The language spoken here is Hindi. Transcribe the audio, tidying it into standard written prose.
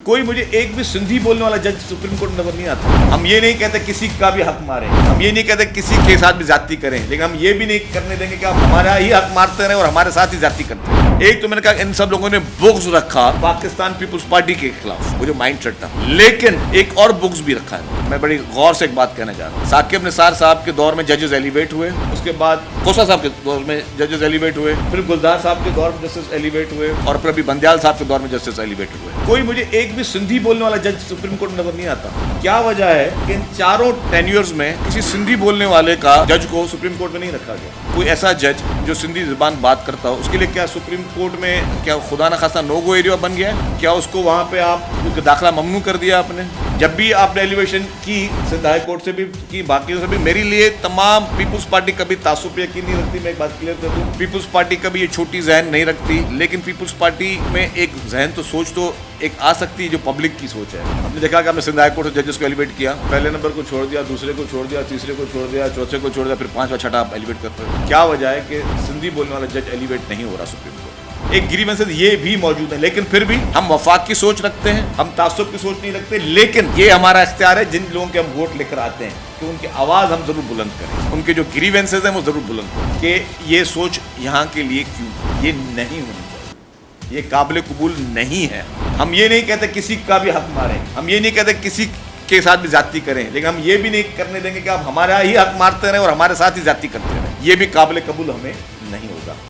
कोई मुझे एक भी सिंधी बोलने वाला जज सुप्रीम कोर्ट नजर नहीं आता। हम ये नहीं कहते किसी का भी हक मारें, हम ये नहीं कहते किसी के साथ भी ज्यादती करें, लेकिन हम ये भी नहीं करने देंगे कि आप हमारा ही हक मारते रहे और हमारे साथ ही ज्यादती करते हैं। एक तो मैंने कहा इन सब लोगों ने बुग्स रखा पाकिस्तान पीपुल्स पार्टी के खिलाफ, वो जो माइंड सेट था, लेकिन एक और बुग्स भी रखा है। मैं बड़ी गौर से एक बात कहना चाह रहा हूँ। साकिब निसार साहब के दौर में जजेस एलिवेट हुए, उसके बाद खोसा साहब के दौर में जजेस एलिवेट हुए, फिर गुलजार साहब के दौर में जस्टिस एलिवेट हुए, और फिर अभी बंदयाल साहब के दौर में जस्टिस एलिवेट हुए। कोई मुझे एक भी सिंधी बोलने वाला जज सुप्रीम कोर्ट में नजर नहीं आता। क्या वजह है कि इन चारों टेन्योर्स में किसी सिंधी बोलने वाले का जज को सुप्रीम कोर्ट में नहीं रखा गया? कोई ऐसा जज जो सिंधी जुबान बात करता हो, उसके लिए क्या सुप्रीम कोर्ट में क्या खुदा न खासा नो गो एरिया बन गया है? क्या उसको वहां पे आप दाखिला ममनू कर दिया आपने? जब भी आपने एलिवेशन की सिंध हाई कोर्ट से भी की, बाकी से भी, मेरे लिए तमाम पीपुल्स पार्टी कभी तासुब पे यकीन नहीं रखती। मैं एक बात क्लियर कर दूं, पीपुल्स पार्टी कभी ये छोटी जहन नहीं रखती, लेकिन पीपुल्स पार्टी में एक जहन तो सोच तो एक आ सकती है जो पब्लिक की सोच है। हमने देखा कि हमने सिंध हाई कोर्ट से जजेस को एलिवेट किया, पहले नंबर को छोड़ दिया, दूसरे को छोड़ दिया, तीसरे को छोड़ दिया, चौथे को छोड़ दिया, फिर पांचवा छठा आप एलिवेट करते हो। क्या वजह है कि सिंधी बोलने वाला जज एलिवेट नहीं हो रहा सुप्रीम कोर्ट? एक ग्रीवेंसेस ये भी मौजूद है, लेकिन फिर भी हम वफाक की सोच रखते हैं, हम तासुब की सोच नहीं रखते। लेकिन ये हमारा इख्तियार है, जिन लोगों के हम वोट लेकर आते हैं, कि उनकी आवाज़ हम जरूर बुलंद करें, उनके जो ग्रीवेंसेस हैं वो जरूर बुलंद करें कि ये सोच यहाँ के लिए क्यों, ये नहीं होनी चाहिए, ये काबिल कबूल नहीं है। हम ये नहीं कहते किसी का भी हक मारें, हम ये नहीं कहते किसी के साथ भी ज्यादती करें, लेकिन हम ये भी नहीं करने देंगे कि आप हमारा ही हक मारते रहें और हमारे साथ ही ज्यादती करते रहें। ये भी काबिल कबूल हमें नहीं होगा।